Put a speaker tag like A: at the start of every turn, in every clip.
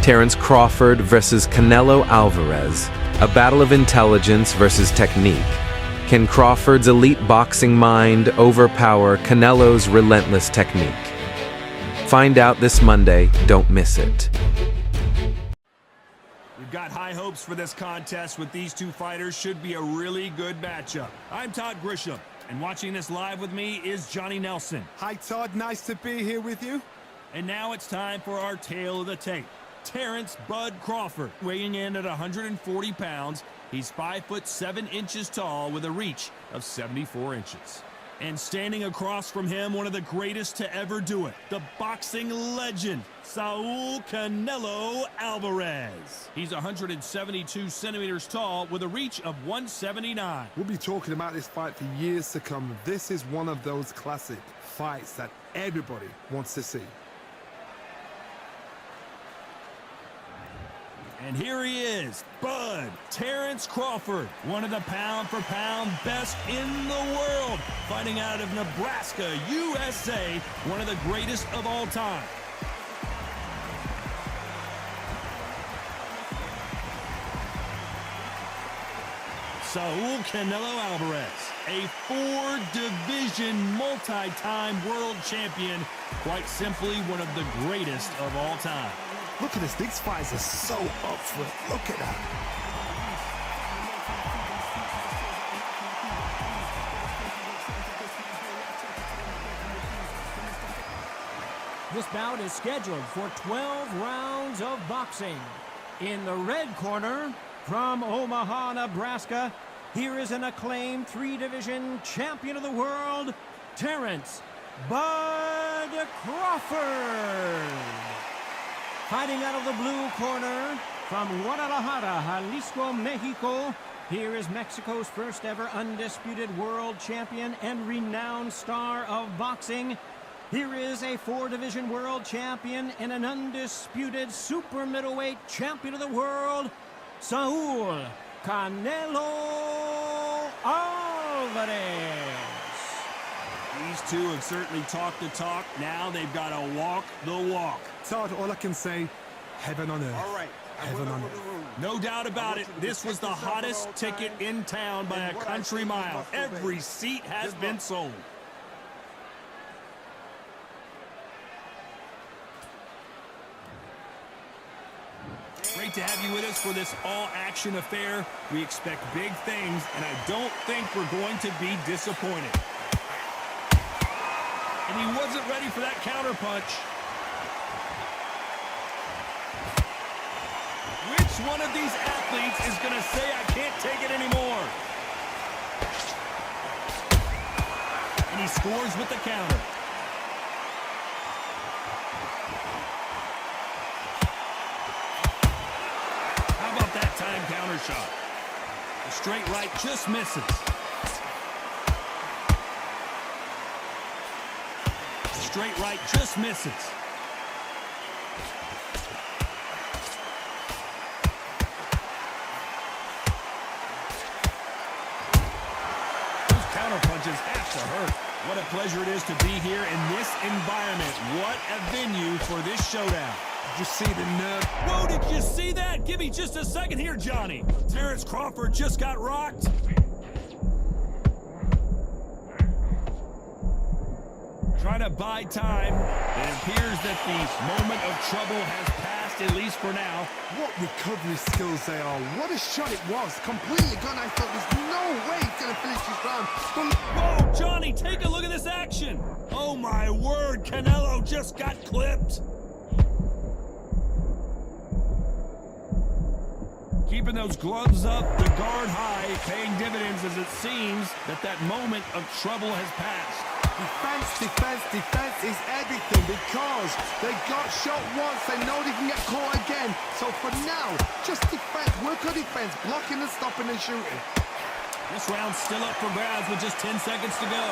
A: Terence Crawford versus Canelo Álvarez, a battle of intelligence versus technique. Can Crawford's elite boxing mind overpower Canelo's relentless technique? Find out this Monday. Don't miss it.
B: We've got high hopes for this contest with these two fighters. Should be a really good matchup. I'm Todd Grisham, and watching this live with me is Johnny Nelson.
C: Hi, Todd. Nice to be here with you.
B: And now it's time for our tale of the tape. Terrance "Bud" Crawford, weighing in at 140 pounds. He's 5'7" tall with a reach of 74 inches. And standing across from him, one of the greatest to ever do it, the boxing legend, Saul Canelo Álvarez. He's 172 centimeters tall with a reach of 179.
C: We'll be talking about this fight for years to come. This is one of those classic fights that everybody wants to see.
B: And here he is, Bud, Terence Crawford, one of the pound-for-pound best in the world, fighting out of Nebraska, USA, one of the greatest of all time. Saul Canelo Álvarez, a four-division, multi-time world champion, quite simply one of the greatest of all time.
C: Look at this. These fights are so up for it. Look at that.
D: This bout is scheduled for 12 rounds of boxing. In the red corner, from Omaha, Nebraska, here is an acclaimed three-division champion of the world, Terrance "Bud" Crawford. Fighting out of the blue corner, from Guadalajara, Jalisco, Mexico, here is Mexico's first ever undisputed world champion and renowned star of boxing. Here is a four-division world champion and an undisputed super middleweight champion of the world, Saul Canelo Álvarez.
B: These two have certainly talked the talk. Now they've got to walk the walk.
C: Todd, all I can say, heaven on earth.
E: All right.
C: Heaven on earth.
B: No doubt about it, this was the hottest ticket in town by a country mile. Every seat has been sold. Great to have you with us for this all-action affair. We expect big things, and I don't think we're going to be disappointed. And he wasn't ready for that counterpunch. Which one of these athletes is going to say, I can't take it anymore? And he scores with the counter. How about that time counter shot? The straight right just misses. Straight right just misses. Those counter punches have to hurt. What a pleasure it is to be here in this environment. What a venue for this showdown.
C: Did you see the nerve?
B: Whoa, did you see that? Give me just a second here, Johnny. Terence Crawford just got rocked. Trying to buy time. It appears that the moment of trouble has passed, at least for now.
C: What recovery skills they are. What a shot it was. Completely gone. I thought there's no way he's going to finish this round.
B: Whoa, Johnny, take a look at this action. Oh, my word. Canelo just got clipped. Keeping those gloves up, the guard high, paying dividends as it seems that moment of trouble has passed.
C: Defense, defense, defense is everything because they got shot once. They know they can get caught again. So for now, just defense, work on defense, blocking and stopping and shooting.
B: This round's still up for grabs with just 10 seconds to go.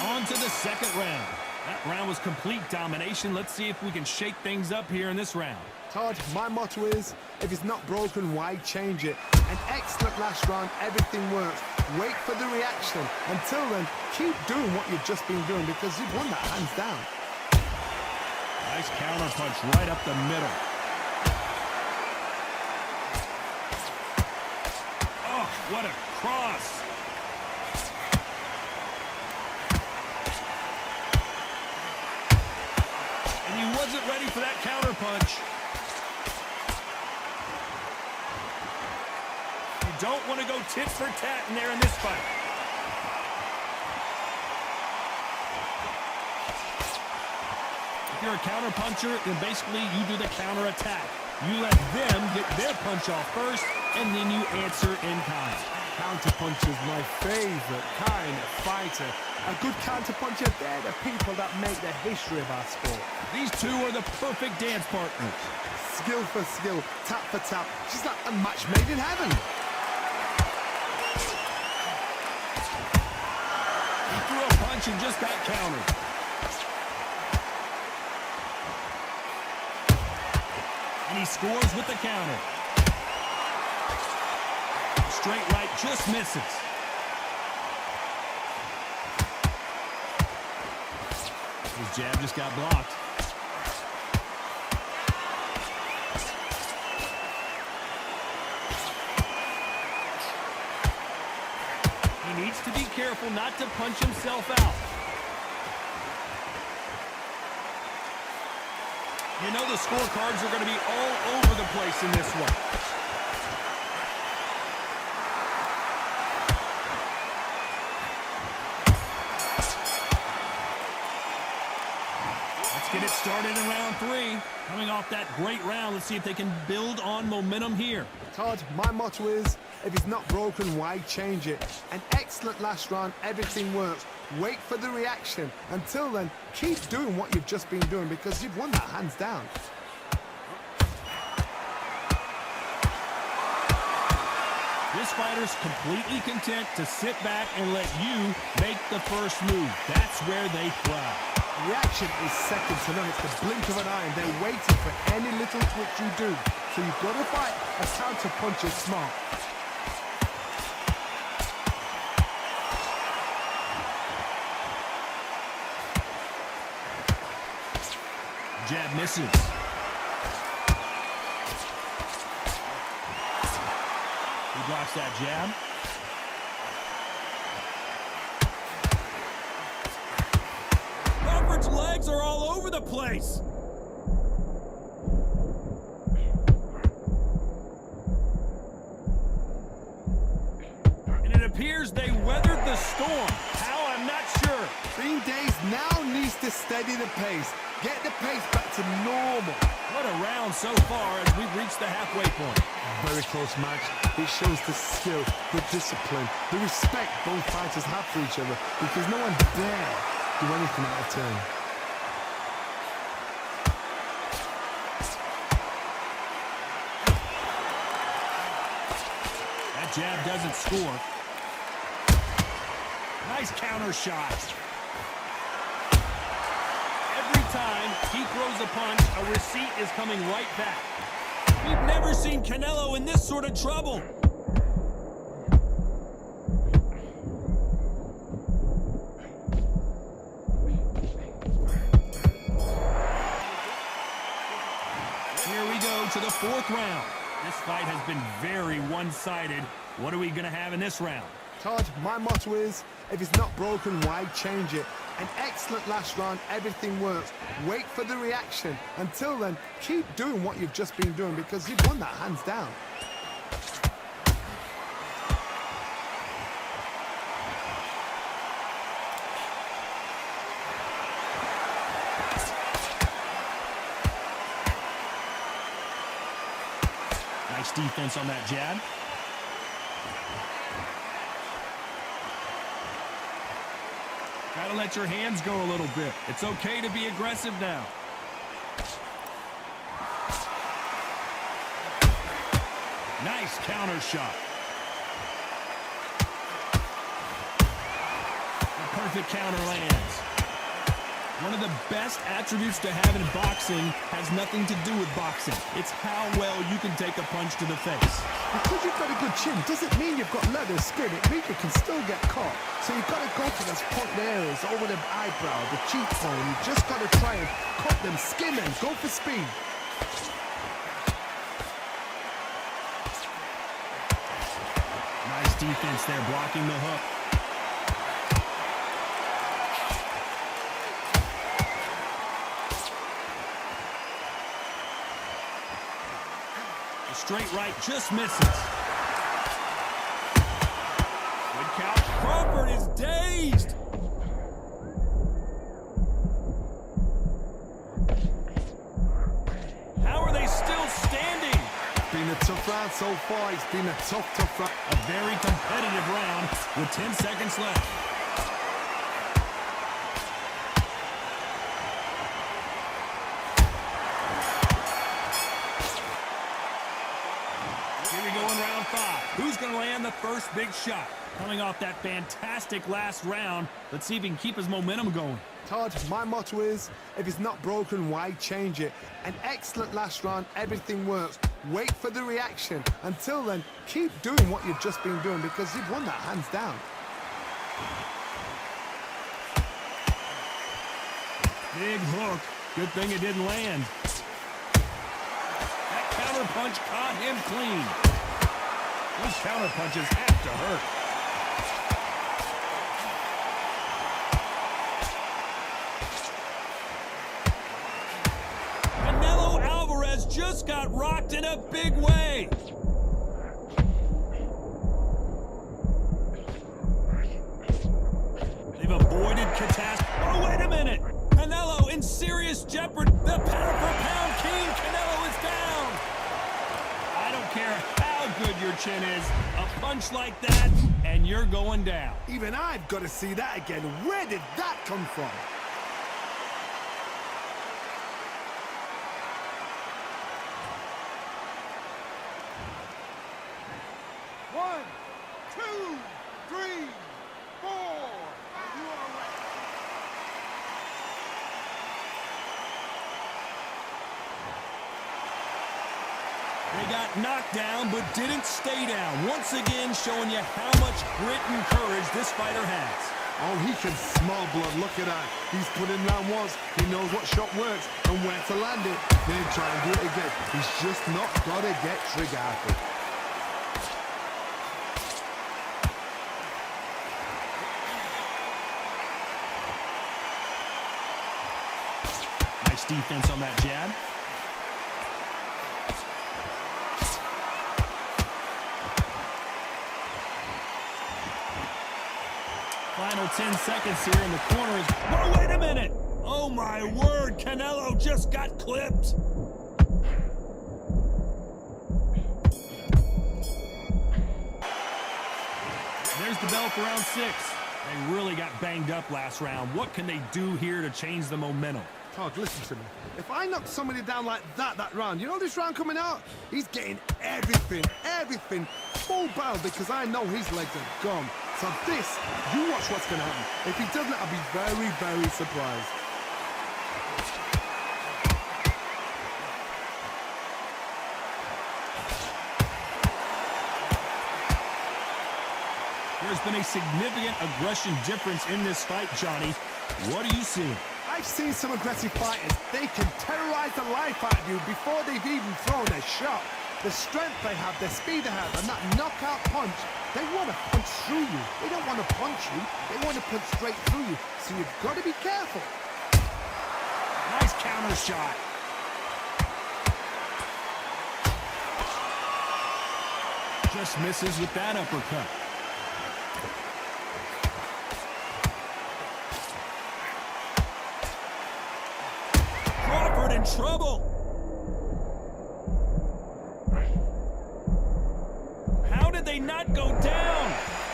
B: On to the second round. That round was complete domination. Let's see if we can shake things up here in this round.
C: Todd, my motto is, if it's not broken, why change it? An excellent last round, everything works. wait for the reaction. Until then, keep doing what you've just been doing because you've won that hands down.
B: Nice counter punch right up the middle. Oh, what a cross. And he wasn't ready for that counter punch. You don't want to go tit for tat in there in this fight. If you're a counter puncher, then basically you do the counter attack. You let them get their punch off first, and then you answer in kind.
C: Counter puncher's my favorite kind of fighter. A good counter puncher, they're the people that make the history of our sport.
B: These two are the perfect dance partners.
C: Skill for skill, tap for tap. She's like a match made in heaven.
B: He threw a punch and just got countered. And he scores with the counter. Straight right just misses. His jab just got blocked. He needs to be careful not to punch himself out. You know the scorecards are going to be all over the place in this one. Let's get it started in round 3. Coming off that great round, let's see if they can build on momentum here.
C: Todd, my motto is, if it's not broken, why change it? An excellent last round, everything works. Wait for the reaction. Until then, keep doing what you've just been doing because you've won that hands down.
B: This fighter's completely content to sit back and let you make the first move. That's where they thrive.
C: Reaction is second to none. It's the blink of an eye, and they're waiting for any little twitch you do. So you've got to fight a counter puncher smart.
B: Jab misses. He blocks that jab. Crawford's legs are all over the place. And it appears they weathered the storm. How, I'm not sure.
C: Green Days now needs to steady the pace. Get the pace back to normal.
B: What a round so far as we've reached the halfway point.
C: Very close match. It shows the skill, the discipline, the respect both fighters have for each other because no one dare do anything out of turn.
B: That jab doesn't score. Nice counter shot. Every time he throws a punch, a receipt is coming right back. We've never seen Canelo in this sort of trouble. Here we go to the 4th round. This fight has been very one-sided. What are we going to have in this round?
C: Todd, my motto is, if it's not broken, why change it? An excellent last round, everything works. Wait for the reaction. Until then, keep doing what you've just been doing because you've won that hands down.
B: Nice defense on that jab. Gotta let your hands go a little bit. It's okay to be aggressive now. Nice counter shot. The perfect counter lands. One of the best attributes to have in boxing has nothing to do with boxing. It's how well you can take a punch to the face.
C: Because you've got a good chin doesn't mean you've got leather skin. It means you can still get caught. So you've got to go for those point areas over the eyebrow, the cheekbone. You've just got to try and cut them, skim them, go for speed.
B: Nice defense there, blocking the hook. The straight right just misses. Good count. Crawford is dazed. How are they still standing?
C: Been a tough round so far. It's been a tough round.
B: A very competitive round with 10 seconds left. Here we go in round 5. Who's going to land the first big shot? Coming off that fantastic last round, let's see if he can keep his momentum going.
C: Todd, my motto is, if it's not broken, why change it? An excellent last round, everything works. Wait for the reaction. Until then, keep doing what you've just been doing because you've won that hands down.
B: Big hook. Good thing it didn't land. That counter punch caught him clean. Those counter punches have to hurt. Canelo Álvarez just got rocked in a big way. They've avoided catastrophe. Oh, wait a minute. Canelo in serious jeopardy. The pound-for-pound king, Canelo, is down. I don't care how good your chin is. A punch like that, and you're going down.
C: Even I've got to see that again. Where did that come from? One, two, three, four. You are right.
B: They got knocked down, but didn't stay down. Once again, showing you how much grit and courage this fighter has.
C: Oh, he can smell blood. Look at that. He's put in round once. He knows what shot works and where to land it. Then try and do it again. He's just not got to get trigger happy.
B: Nice defense on that jab. Final 10 seconds here in the corner is... Oh, wait a minute! Oh, my word! Canelo just got clipped! There's the bell for round 6. They really got banged up last round. What can they do here to change the momentum?
C: Todd, listen to me. If I knock somebody down like that round, you know this round coming out? He's getting everything, full barrel because I know his legs are gone. So this, you watch what's going to happen. If he doesn't, I'll be very, very surprised.
B: There's been a significant aggression difference in this fight, Johnny. What are you seeing?
C: I've seen some aggressive fighters. They can terrorize the life out of you before they've even thrown their shot. The strength they have, the speed they have, and that knockout punch, they want to punch through you. They don't want to punch you. They want to punch straight through you. So you've got to be careful.
B: Nice counter shot. Just misses with that uppercut. Crawford in trouble. How did they not go down?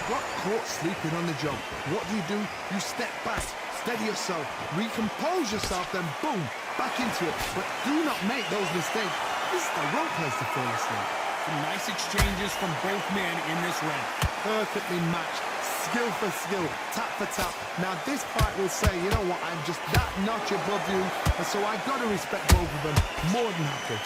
C: Got caught sleeping on the job. What do? You step back, steady yourself, recompose yourself, then boom, back into it. But do not make those mistakes. This is the wrong place to fall asleep.
B: Some nice exchanges from both men in this round.
C: Perfectly matched, skill for skill, tap for tap. Now this fight will say, you know what, I'm just that notch above you, and so I've got to respect both of them more than happy.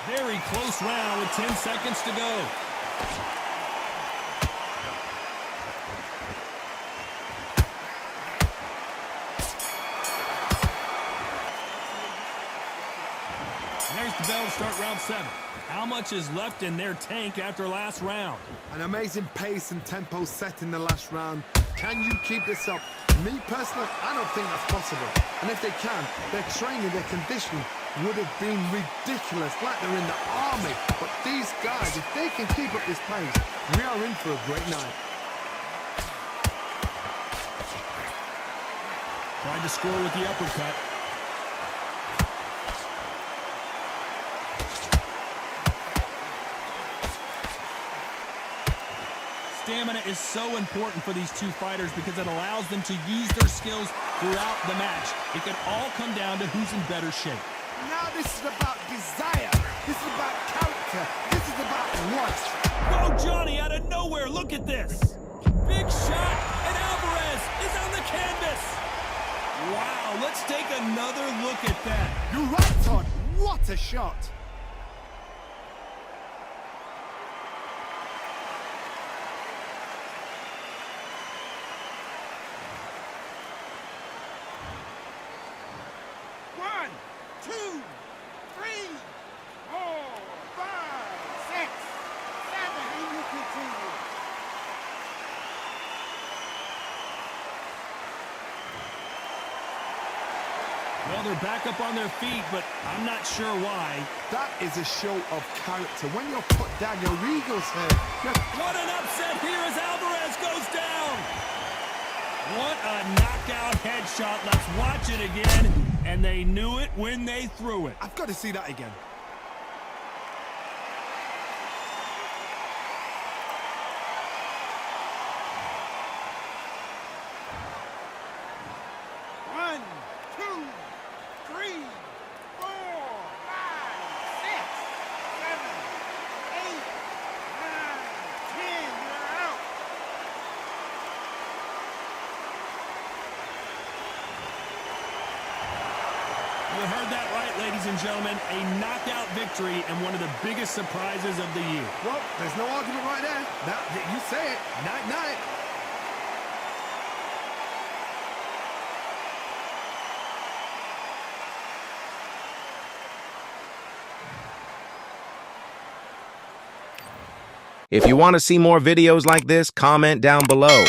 B: Very close round with 10 seconds to go. There's the bell to start round 7. How much is left in their tank after last round?
C: An amazing pace and tempo set in the last round. Can you keep this up? Me personally, I don't think that's possible. And if they can, their training, their conditioning would have been ridiculous, like they're in the army. But these guys, if they can keep up this pace, we are in for a great night.
B: Tried to score with the uppercut. Stamina is so important for these two fighters because it allows them to use their skills throughout the match. It can all come down to who's in better shape.
C: Now this is about desire. This is about character. This is about what?
B: Oh, Johnny, out of nowhere, look at this. Big shot, and Alvarez is on the canvas. Wow, let's take another look at that.
C: You're right, Todd. What a shot.
B: Well, they're back up on their feet, but I'm not sure why.
C: That is a show of character. When you're put down, your ego's hurt.
B: What an upset here as Alvarez goes down. What a knockout headshot. Let's watch it again. And they knew it when they threw it.
C: I've got to see that again.
B: You heard that right, ladies and gentlemen. A knockout victory and one of the biggest surprises of the year.
C: Well, there's no argument right there. Now, you say it. Night-night.
A: If you want to see more videos like this, comment down below.